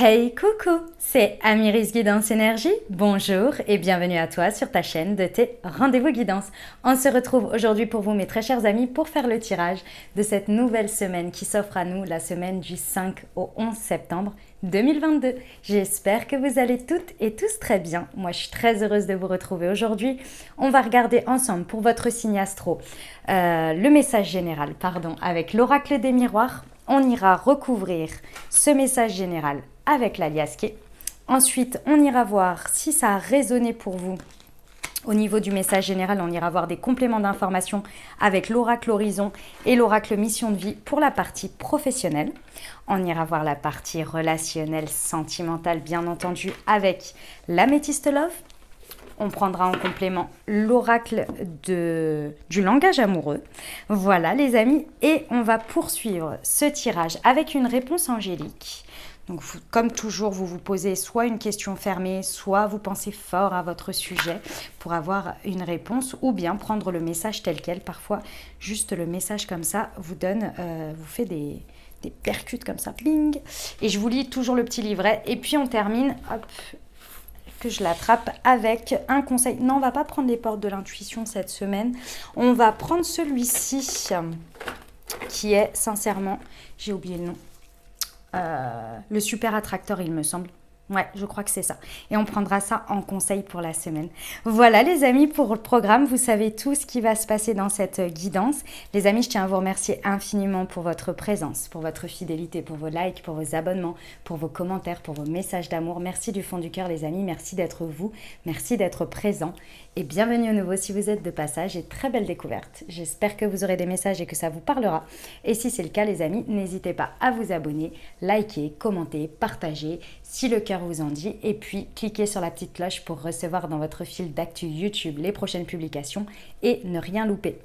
Hey coucou, c'est Amiris Guidance Énergie. Bonjour et bienvenue à toi sur ta chaîne de tes rendez-vous guidance. On se retrouve aujourd'hui pour vous mes très chers amis pour faire le tirage de cette nouvelle semaine qui s'offre à nous, la semaine du 5 au 11 septembre 2022. J'espère que vous allez toutes et tous très bien. Moi je suis très heureuse de vous retrouver aujourd'hui. On va regarder ensemble pour votre signe astro le message général, avec l'oracle des miroirs. On ira recouvrir ce message général avec l'aliasqué. Ensuite, on ira voir si ça a résonné pour vous. Au niveau du message général, on ira voir des compléments d'informations avec l'oracle horizon et l'oracle mission de vie pour la partie professionnelle. On ira voir la partie relationnelle, sentimentale, bien entendu, avec l'améthyste love. On prendra en complément l'oracle du langage amoureux. Voilà les amis, et on va poursuivre ce tirage avec une réponse angélique. Donc comme toujours, vous vous posez soit une question fermée, soit vous pensez fort à votre sujet pour avoir une réponse, ou bien prendre le message tel quel. Parfois, juste le message comme ça vous donne, vous fait des percutes comme ça, bling. Et je vous lis toujours le petit livret, et puis on termine, hop, que je l'attrape avec un conseil. Non, on va pas prendre les portes de l'intuition cette semaine. On va prendre celui-ci qui est sincèrement, j'ai oublié le nom, le super attracteur, il me semble. Ouais, je crois que c'est ça. Et on prendra ça en conseil pour la semaine. Voilà les amis pour le programme. Vous savez tout ce qui va se passer dans cette guidance. Les amis, je tiens à vous remercier infiniment pour votre présence, pour votre fidélité, pour vos likes, pour vos abonnements, pour vos commentaires, pour vos messages d'amour. Merci du fond du cœur les amis. Merci d'être vous. Merci d'être présent. Et bienvenue à nouveau si vous êtes de passage et très belle découverte. J'espère que vous aurez des messages et que ça vous parlera. Et si c'est le cas les amis, n'hésitez pas à vous abonner, liker, commenter, partager si le cœur vous en dit. Et puis cliquez sur la petite cloche pour recevoir dans votre fil d'actu YouTube les prochaines publications et ne rien louper.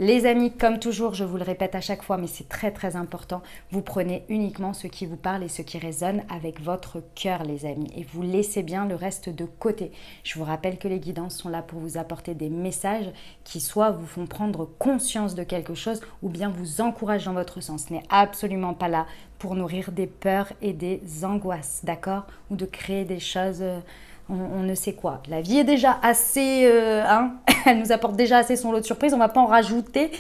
Les amis, comme toujours, je vous le répète à chaque fois, mais c'est très très important, vous prenez uniquement ce qui vous parle et ce qui résonne avec votre cœur, les amis. Et vous laissez bien le reste de côté. Je vous rappelle que les guidances sont là pour vous apporter des messages qui soit vous font prendre conscience de quelque chose ou bien vous encouragent dans votre sens. Ce n'est absolument pas là pour nourrir des peurs et des angoisses, d'accord? Ou de créer des choses... On ne sait quoi. La vie est déjà assez... elle nous apporte déjà assez son lot de surprises. On ne va pas en rajouter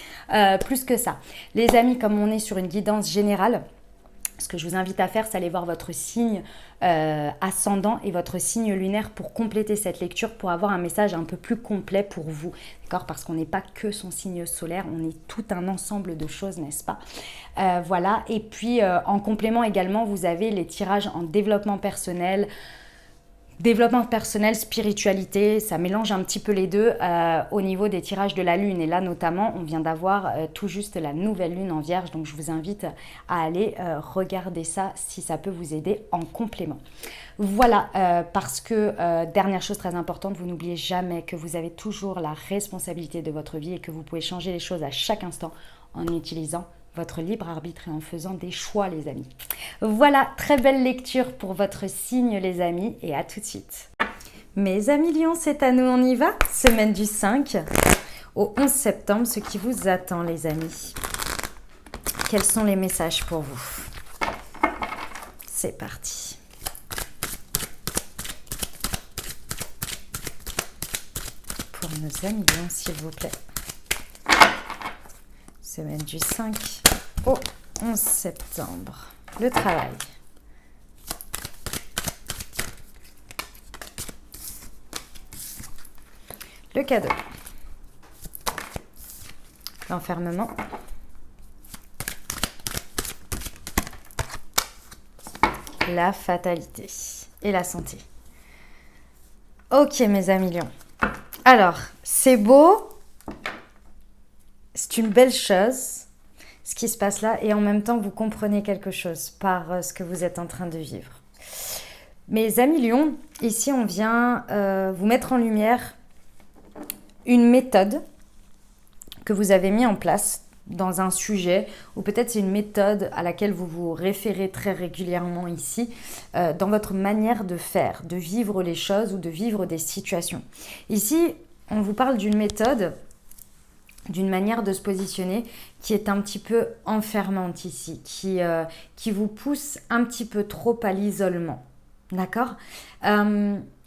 plus que ça. Les amis, comme on est sur une guidance générale, ce que je vous invite à faire, c'est aller voir votre signe ascendant et votre signe lunaire pour compléter cette lecture, pour avoir un message un peu plus complet pour vous. D'accord? Parce qu'on n'est pas que son signe solaire, on est tout un ensemble de choses, n'est-ce pas? Voilà. Et puis, en complément également, vous avez les tirages en développement personnel, spiritualité, ça mélange un petit peu les deux au niveau des tirages de la lune. Et là notamment, on vient d'avoir tout juste la nouvelle lune en vierge. Donc je vous invite à aller regarder ça si ça peut vous aider en complément. Voilà, parce que dernière chose très importante, vous n'oubliez jamais que vous avez toujours la responsabilité de votre vie et que vous pouvez changer les choses à chaque instant en utilisant votre libre arbitre et en faisant des choix les amis. Voilà, très belle lecture pour votre signe les amis et à tout de suite. Mes amis Lions, c'est à nous, on y va. Semaine du 5 au 11 septembre, ce qui vous attend les amis. Quels sont les messages pour vous? C'est parti. Pour nos amis Lions, s'il vous plaît. Semaine du 5 au 11 septembre. Le travail. Le cadeau. L'enfermement. La fatalité. Et la santé. Ok mes amis lions. Alors, c'est beau. C'est une belle chose, ce qui se passe là, et en même temps, vous comprenez quelque chose par ce que vous êtes en train de vivre. Mes amis Lions, ici, on vient vous mettre en lumière une méthode que vous avez mis en place dans un sujet, ou peut-être c'est une méthode à laquelle vous vous référez très régulièrement ici, dans votre manière de faire, de vivre les choses ou de vivre des situations. Ici, on vous parle d'une méthode d'une manière de se positionner qui est un petit peu enfermante ici, qui vous pousse un petit peu trop à l'isolement. D'accord?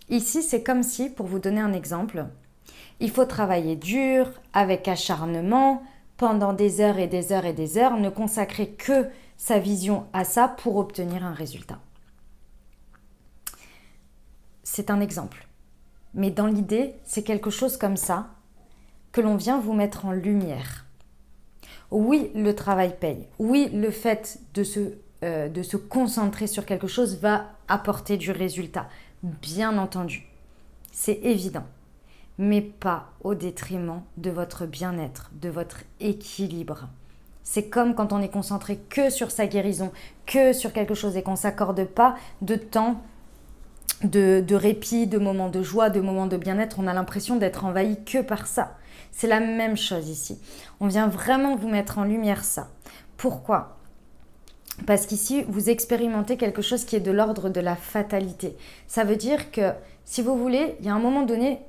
Ici, c'est comme si, pour vous donner un exemple, il faut travailler dur, avec acharnement, pendant des heures et des heures et des heures, ne consacrer que sa vision à ça pour obtenir un résultat. C'est un exemple. Mais dans l'idée, c'est quelque chose comme ça que l'on vient vous mettre en lumière. Oui, le travail paye. Oui, le fait de se concentrer sur quelque chose va apporter du résultat. Bien entendu, c'est évident. Mais pas au détriment de votre bien-être, de votre équilibre. C'est comme quand on est concentré que sur sa guérison, que sur quelque chose et qu'on ne s'accorde pas de temps de répit, de moments de joie, de moments de bien-être. On a l'impression d'être envahi que par ça. C'est la même chose ici. On vient vraiment vous mettre en lumière ça. Pourquoi ? Parce qu'ici, vous expérimentez quelque chose qui est de l'ordre de la fatalité. Ça veut dire que, si vous voulez, il y a un moment donné,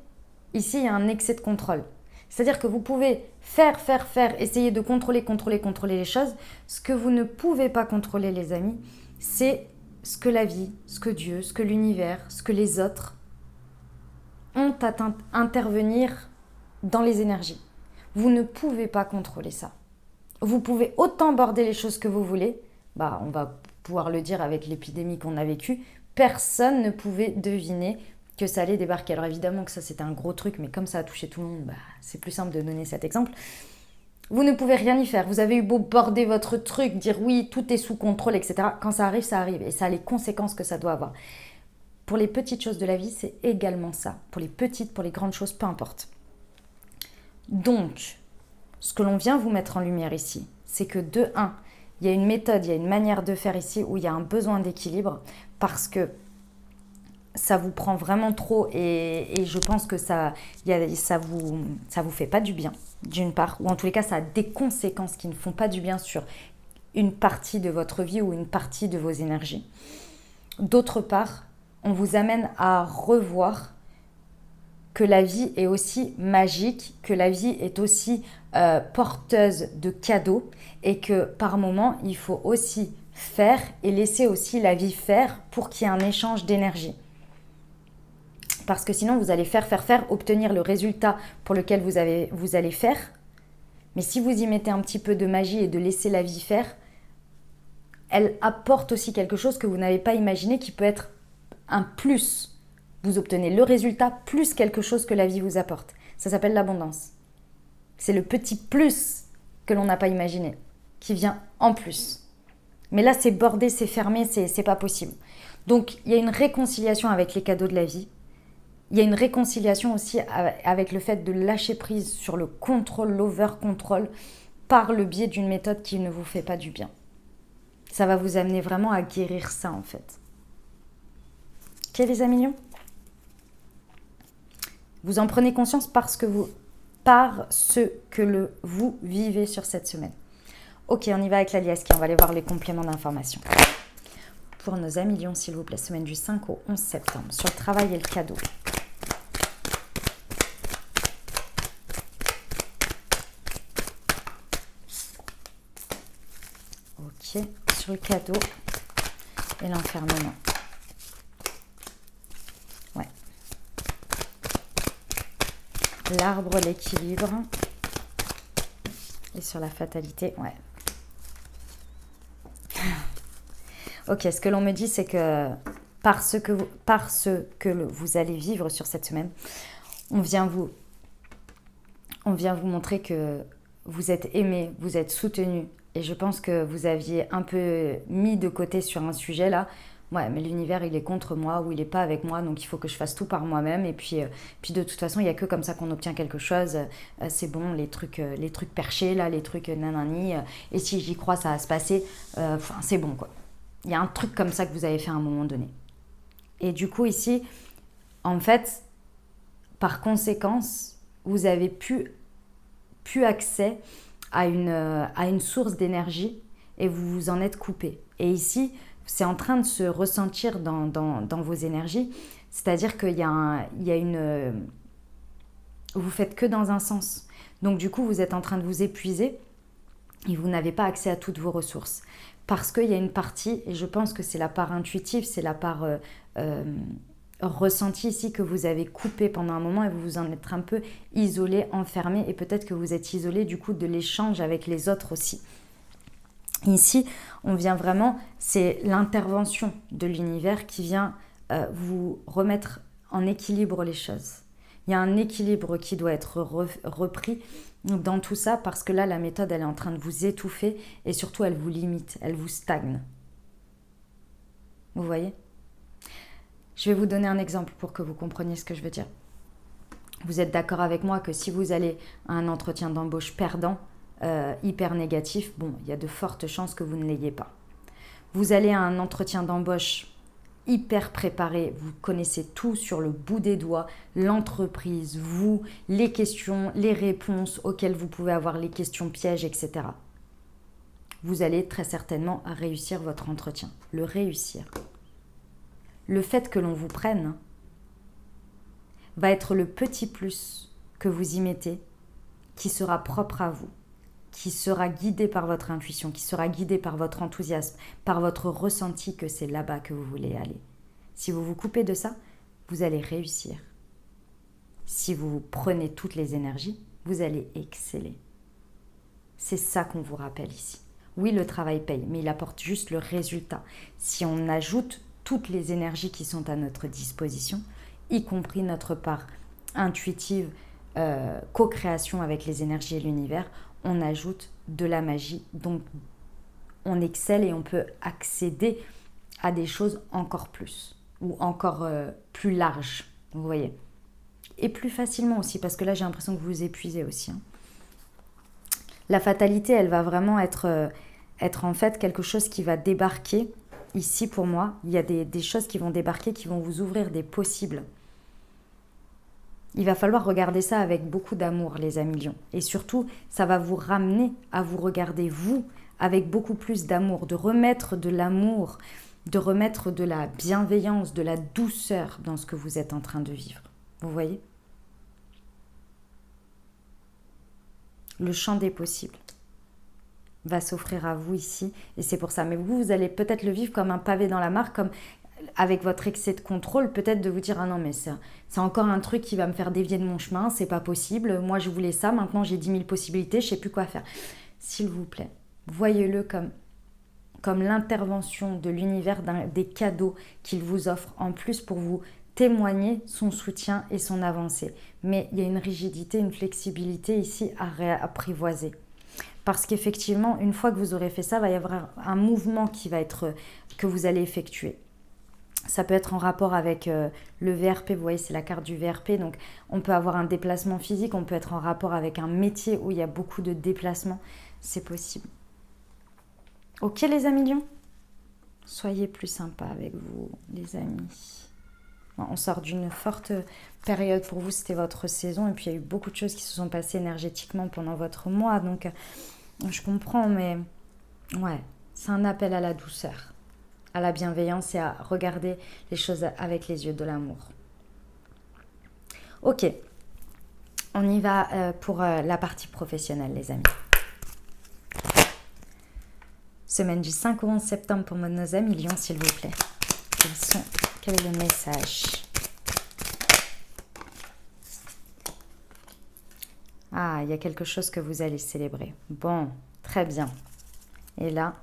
ici, il y a un excès de contrôle. C'est-à-dire que vous pouvez faire, essayer de contrôler les choses. Ce que vous ne pouvez pas contrôler, les amis, c'est ce que la vie, ce que Dieu, ce que l'univers, ce que les autres ont à intervenir dans les énergies. Vous ne pouvez pas contrôler ça. Vous pouvez autant border les choses que vous voulez. On va pouvoir le dire avec l'épidémie qu'on a vécue. Personne ne pouvait deviner que ça allait débarquer. Alors évidemment que ça c'était un gros truc, mais comme ça a touché tout le monde, c'est plus simple de donner cet exemple. Vous ne pouvez rien y faire. Vous avez eu beau border votre truc, dire oui, tout est sous contrôle, etc. Quand ça arrive, ça arrive. Et ça a les conséquences que ça doit avoir. Pour les petites choses de la vie, c'est également ça. Pour les petites, pour les grandes choses, peu importe. Donc, ce que l'on vient vous mettre en lumière ici, c'est que de 1, il y a une méthode, il y a une manière de faire ici où il y a un besoin d'équilibre parce que ça vous prend vraiment trop et je pense que ça vous fait pas du bien, d'une part, ou en tous les cas, ça a des conséquences qui ne font pas du bien sur une partie de votre vie ou une partie de vos énergies. D'autre part, on vous amène à revoir que la vie est aussi magique, que la vie est aussi porteuse de cadeaux et que par moments, il faut aussi faire et laisser aussi la vie faire pour qu'il y ait un échange d'énergie. Parce que sinon, vous allez faire, obtenir le résultat pour lequel vous allez faire. Mais si vous y mettez un petit peu de magie et de laisser la vie faire, elle apporte aussi quelque chose que vous n'avez pas imaginé qui peut être un plus. Vous obtenez le résultat plus quelque chose que la vie vous apporte. Ça s'appelle l'abondance. C'est le petit plus que l'on n'a pas imaginé, qui vient en plus. Mais là, c'est bordé, c'est fermé, c'est pas possible. Donc, il y a une réconciliation avec les cadeaux de la vie. Il y a une réconciliation aussi avec le fait de lâcher prise sur le contrôle, l'over-control, par le biais d'une méthode qui ne vous fait pas du bien. Ça va vous amener vraiment à guérir ça, en fait. Ok, les amis lions ? Vous en prenez conscience par ce que vous vivez sur cette semaine. Ok, on y va avec l'alias qui on va aller voir les compléments d'information. Pour nos amis lions, s'il vous plaît, semaine du 5 au 11 septembre, sur le travail et le cadeau. Ok, sur le cadeau et l'enfermement. Ouais. L'arbre, l'équilibre. Et sur la fatalité, ouais. Ok, ce que l'on me dit, c'est que parce que vous allez vivre sur cette semaine, on vient vous montrer que vous êtes aimé, vous êtes soutenu. Et je pense que vous aviez un peu mis de côté sur un sujet là. Ouais, mais l'univers, il est contre moi ou il n'est pas avec moi, donc il faut que je fasse tout par moi-même. Et puis de toute façon, il n'y a que comme ça qu'on obtient quelque chose. C'est bon, les trucs perchés, là, les trucs nanani. Et si j'y crois, ça va se passer. C'est bon, quoi. Il y a un truc comme ça que vous avez fait à un moment donné. Et du coup, ici, en fait, par conséquence, vous avez pu accès à une source d'énergie et vous vous en êtes coupé. Et ici, c'est en train de se ressentir dans vos énergies, c'est-à-dire qu'il y a une... Vous faites que dans un sens. Donc du coup, vous êtes en train de vous épuiser et vous n'avez pas accès à toutes vos ressources. Parce qu'il y a une partie, et je pense que c'est la part intuitive, c'est la part ressentie ici que vous avez coupée pendant un moment et vous vous en êtes un peu isolé, enfermé, et peut-être que vous êtes isolé du coup de l'échange avec les autres aussi. Ici, on vient vraiment, c'est l'intervention de l'univers qui vient vous remettre en équilibre les choses. Il y a un équilibre qui doit être repris dans tout ça parce que là, la méthode, elle est en train de vous étouffer et surtout, elle vous limite, elle vous stagne. Vous voyez ? Je vais vous donner un exemple pour que vous compreniez ce que je veux dire. Vous êtes d'accord avec moi que si vous allez à un entretien d'embauche perdant, hyper négatif, bon, il y a de fortes chances que vous ne l'ayez pas. Vous allez à un entretien d'embauche hyper préparé, vous connaissez tout sur le bout des doigts, l'entreprise, vous, les questions, les réponses auxquelles vous pouvez avoir, les questions pièges, etc. Vous allez très certainement réussir votre entretien, le réussir. Le fait que l'on vous prenne va être le petit plus que vous y mettez qui sera propre à vous, qui sera guidé par votre intuition, qui sera guidé par votre enthousiasme, par votre ressenti que c'est là-bas que vous voulez aller. Si vous vous coupez de ça, vous allez réussir. Si vous prenez toutes les énergies, vous allez exceller. C'est ça qu'on vous rappelle ici. Oui, le travail paye, mais il apporte juste le résultat. Si on ajoute toutes les énergies qui sont à notre disposition, y compris notre part intuitive, co-création avec les énergies et l'univers, on ajoute de la magie, donc on excelle et on peut accéder à des choses encore plus, ou encore plus larges, vous voyez. Et plus facilement aussi, parce que là j'ai l'impression que vous vous épuisez aussi. La fatalité, elle va vraiment être en fait quelque chose qui va débarquer. Ici pour moi, il y a des choses qui vont débarquer, qui vont vous ouvrir des possibles. Il va falloir regarder ça avec beaucoup d'amour, les amis lions. Et surtout, ça va vous ramener à vous regarder, vous, avec beaucoup plus d'amour, de remettre de l'amour, de remettre de la bienveillance, de la douceur dans ce que vous êtes en train de vivre. Vous voyez ? Le champ des possibles va s'offrir à vous ici. Et c'est pour ça. Mais vous allez peut-être le vivre comme un pavé dans la mare, comme avec votre excès de contrôle, peut-être de vous dire « Ah non, mais c'est encore un truc qui va me faire dévier de mon chemin, c'est pas possible. Moi, je voulais ça, maintenant j'ai 10 000 possibilités, je sais plus quoi faire. » S'il vous plaît, voyez-le comme l'intervention de l'univers, des cadeaux qu'il vous offre en plus pour vous témoigner son soutien et son avancée. Mais il y a une rigidité, une flexibilité ici à réapprivoiser. Parce qu'effectivement, une fois que vous aurez fait ça, il va y avoir un mouvement que vous allez effectuer. Ça peut être en rapport avec le VRP, vous voyez, c'est la carte du VRP. Donc, on peut avoir un déplacement physique, on peut être en rapport avec un métier où il y a beaucoup de déplacements. C'est possible. Ok, les amis lions ? Soyez plus sympas avec vous, les amis. Bon, on sort d'une forte période pour vous, c'était votre saison. Et puis, il y a eu beaucoup de choses qui se sont passées énergétiquement pendant votre mois. Donc, je comprends, mais ouais, c'est un appel à la douceur, à la bienveillance et à regarder les choses avec les yeux de l'amour. Ok, on y va pour la partie professionnelle, les amis. Semaine du 5 au 11 septembre pour nos amis lions, s'il vous plaît. Quel est le message ? Ah, il y a quelque chose que vous allez célébrer. Bon, très bien. Et là,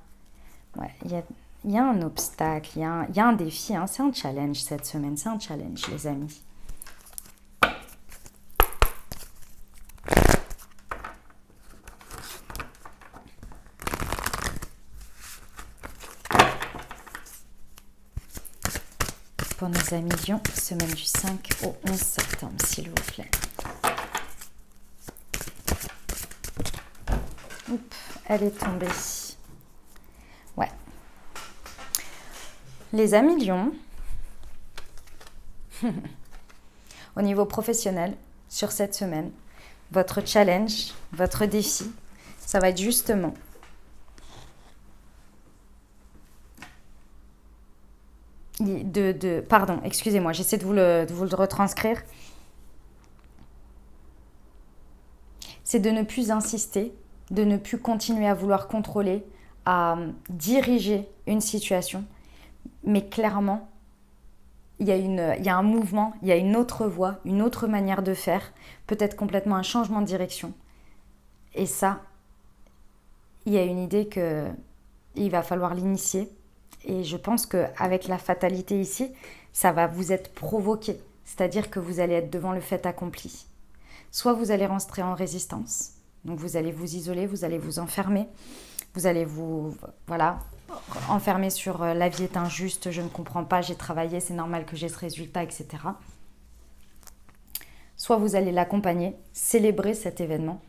ouais, il y a un obstacle, il y a un défi, hein. C'est un challenge cette semaine, c'est un challenge, les amis. Pour nos amis lions, semaine du 5 au 11 septembre, s'il vous plaît. Oups, elle est tombée. Ouais. Les amis lions, au niveau professionnel, sur cette semaine, votre challenge, votre défi, ça va être justement pardon, excusez-moi, j'essaie de vous le retranscrire. c'est de ne plus insister, de ne plus continuer à vouloir contrôler, à diriger une situation. Mais clairement, il y a un mouvement, il y a une autre voie, une autre manière de faire, peut-être complètement un changement de direction. Et ça, il y a une idée qu'il va falloir l'initier. Et je pense qu'avec la fatalité ici, ça va vous être provoqué. C'est-à-dire que vous allez être devant le fait accompli. Soit vous allez rentrer en résistance, donc vous allez vous isoler, vous allez vous enfermer, vous allez vous enfermer sur la vie est injuste, je ne comprends pas, j'ai travaillé, c'est normal que j'ai ce résultat, etc. Soit vous allez l'accompagner, célébrer cet événement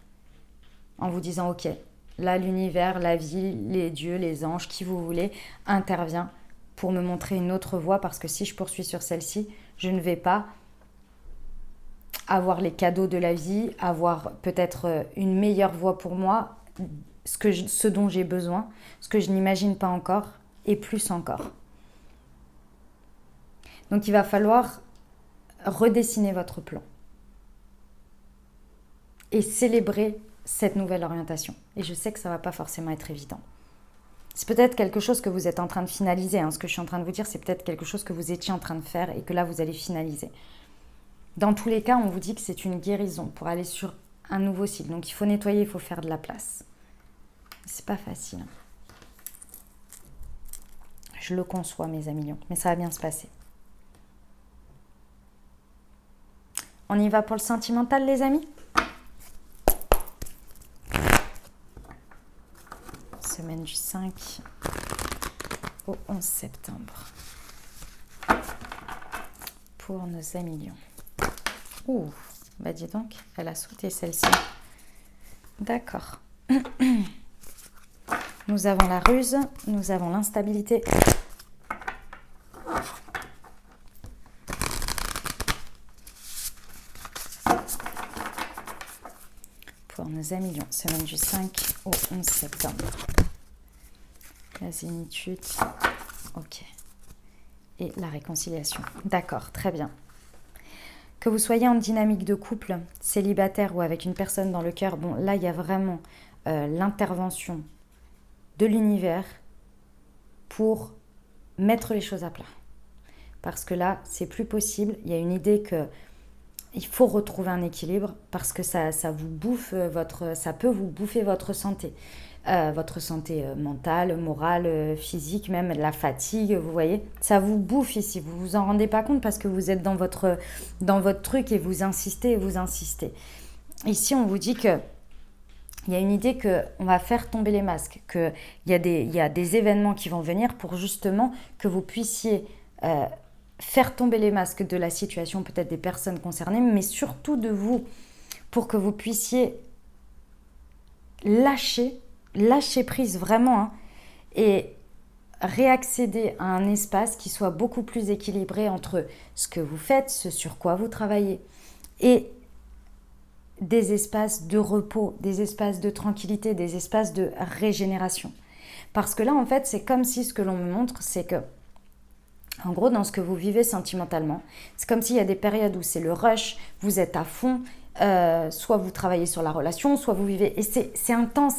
en vous disant ok, là l'univers, la vie, les dieux, les anges, qui vous voulez, intervient pour me montrer une autre voie parce que si je poursuis sur celle-ci, je ne vais pas avoir les cadeaux de la vie, avoir peut-être une meilleure voie pour moi, ce dont j'ai besoin, ce que je n'imagine pas encore, et plus encore. Donc il va falloir redessiner votre plan et célébrer cette nouvelle orientation. Et je sais que ça ne va pas forcément être évident. C'est peut-être quelque chose que vous êtes en train de finaliser. Ce que je suis en train de vous dire, c'est peut-être quelque chose que vous étiez en train de faire et que là, vous allez finaliser. Dans tous les cas, on vous dit que c'est une guérison pour aller sur un nouveau cycle. Donc il faut nettoyer, il faut faire de la place. C'est pas facile. Je le conçois, mes amis lions, mais ça va bien se passer. On y va pour le sentimental, les amis ? Semaine du 5 au 11 septembre. Pour nos amis lions. Ouh, bah dis donc, elle a sauté celle-ci. D'accord. Nous avons la ruse, nous avons l'instabilité. Pour nos amis lions, semaine du 5 au 11 septembre. La zénitude, ok. Et la réconciliation. D'accord, très bien. Que vous soyez en dynamique de couple, célibataire ou avec une personne dans le cœur, bon, là, il y a vraiment l'intervention de l'univers pour mettre les choses à plat. Parce que là, c'est plus possible. Il y a une idée que il faut retrouver un équilibre parce que ça vous bouffe ça peut vous bouffer votre santé. Votre santé mentale, morale, physique, même la fatigue, vous voyez, ça vous bouffe ici, vous vous en rendez pas compte parce que vous êtes dans votre truc et vous insistez. Ici, on vous dit que il y a une idée qu'on va faire tomber les masques, qu'il y a des événements qui vont venir pour justement que vous puissiez faire tomber les masques de la situation, peut-être des personnes concernées, mais surtout de vous, pour que vous puissiez lâcher prise vraiment et réaccéder à un espace qui soit beaucoup plus équilibré entre ce que vous faites, ce sur quoi vous travaillez et des espaces de repos, des espaces de tranquillité, des espaces de régénération. Parce que là, en fait, c'est comme si ce que l'on me montre, c'est que, en gros, dans ce que vous vivez sentimentalement, c'est comme s'il y a des périodes où c'est le rush, vous êtes à fond, soit vous travaillez sur la relation, soit vous vivez... Et c'est intense.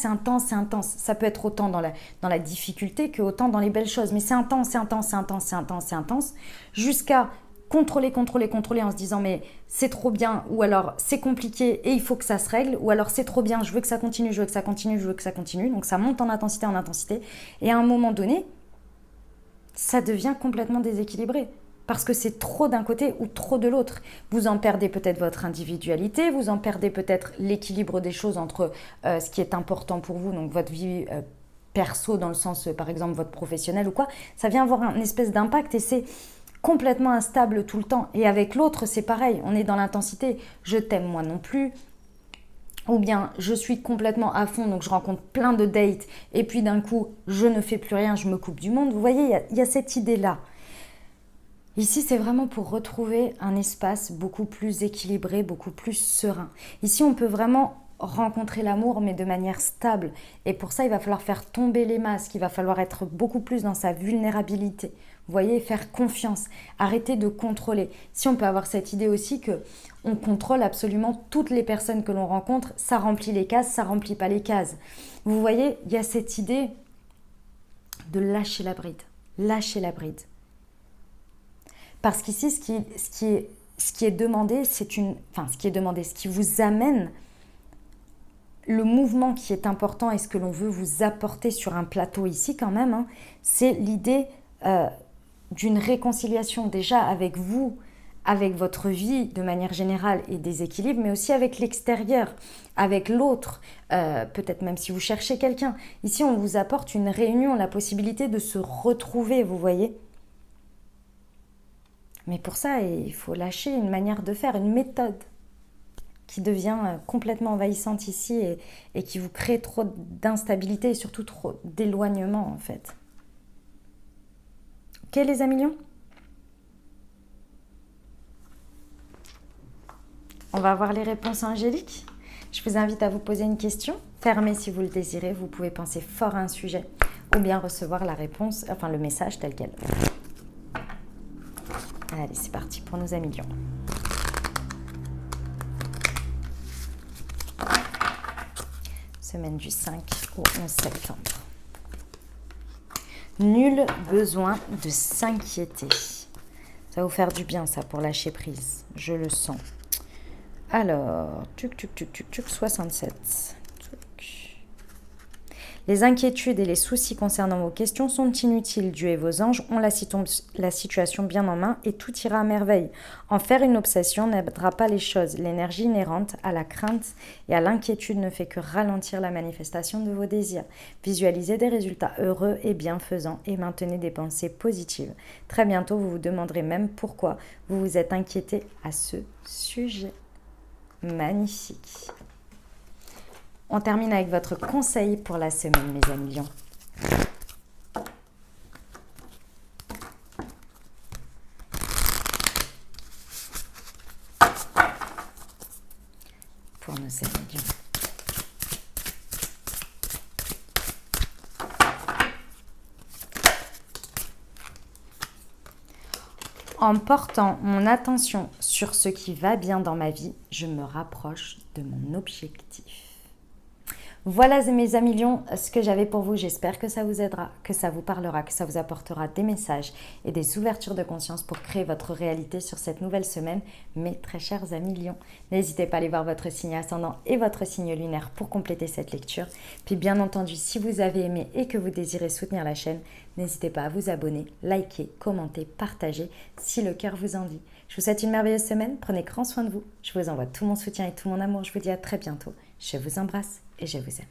Ça peut être autant dans la difficulté que autant dans les belles choses. Mais c'est intense, jusqu'à contrôler en se disant mais c'est trop bien, ou alors c'est compliqué et il faut que ça se règle, ou alors c'est trop bien, je veux que ça continue. Donc ça monte en intensité. Et à un moment donné, ça devient complètement déséquilibré. Parce que c'est trop d'un côté ou trop de l'autre. Vous en perdez peut-être votre individualité, vous en perdez peut-être l'équilibre des choses entre ce qui est important pour vous, donc votre vie perso dans le sens, par exemple, votre professionnel ou quoi. Ça vient avoir une espèce d'impact et c'est complètement instable tout le temps. Et avec l'autre, c'est pareil. On est dans l'intensité. Je t'aime moi non plus. Ou bien je suis complètement à fond, donc je rencontre plein de dates. Et puis d'un coup, je ne fais plus rien, je me coupe du monde. Vous voyez, il y a cette idée-là. Ici, c'est vraiment pour retrouver un espace beaucoup plus équilibré, beaucoup plus serein. Ici, on peut vraiment rencontrer l'amour, mais de manière stable. Et pour ça, il va falloir faire tomber les masques, il va falloir être beaucoup plus dans sa vulnérabilité Vous voyez, faire confiance, arrêter de contrôler. Si on peut avoir cette idée aussi que on contrôle absolument toutes les personnes que l'on rencontre, ça remplit les cases, ça remplit pas les cases. Vous voyez, il y a cette idée de lâcher la bride. Lâcher la bride. Parce qu'ici, ce qui est demandé, ce qui vous amène, le mouvement qui est important et ce que l'on veut vous apporter sur un plateau ici quand même, hein, c'est l'idée d'une réconciliation déjà avec vous, avec votre vie de manière générale et des équilibres, mais aussi avec l'extérieur, avec l'autre, peut-être même si vous cherchez quelqu'un. Ici, on vous apporte une réunion, la possibilité de se retrouver, vous voyez. Mais pour ça, il faut lâcher une manière de faire, une méthode qui devient complètement envahissante ici et qui vous crée trop d'instabilité et surtout trop d'éloignement en fait. Ok les amis lions ? On va voir les réponses angéliques. Je vous invite à vous poser une question. Fermez si vous le désirez. Vous pouvez penser fort à un sujet ou bien recevoir la réponse, enfin le message tel quel. Allez, c'est parti pour nos amis lions. Semaine du 5 au 11 septembre. Nul besoin de s'inquiéter. Ça va vous faire du bien ça pour lâcher prise. Je le sens. Alors, 67. Les inquiétudes et les soucis concernant vos questions sont inutiles. Dieu et vos anges ont la situation bien en main et tout ira à merveille. En faire une obsession n'aidera pas les choses. L'énergie inhérente à la crainte et à l'inquiétude ne fait que ralentir la manifestation de vos désirs. Visualisez des résultats heureux et bienfaisants et maintenez des pensées positives. Très bientôt, vous vous demanderez même pourquoi vous vous êtes inquiété à ce sujet. Magnifique. On termine avec votre conseil pour la semaine, mes amis lions. Pour nos amis lions. En portant mon attention sur ce qui va bien dans ma vie, je me rapproche de mon objectif. Voilà mes amis lions, ce que j'avais pour vous. J'espère que ça vous aidera, que ça vous parlera, que ça vous apportera des messages et des ouvertures de conscience pour créer votre réalité sur cette nouvelle semaine. Mes très chers amis lions, n'hésitez pas à aller voir votre signe ascendant et votre signe lunaire pour compléter cette lecture. Puis bien entendu, si vous avez aimé et que vous désirez soutenir la chaîne, n'hésitez pas à vous abonner, liker, commenter, partager si le cœur vous en dit. Je vous souhaite une merveilleuse semaine, prenez grand soin de vous. Je vous envoie tout mon soutien et tout mon amour. Je vous dis à très bientôt. Je vous embrasse et je vous aime.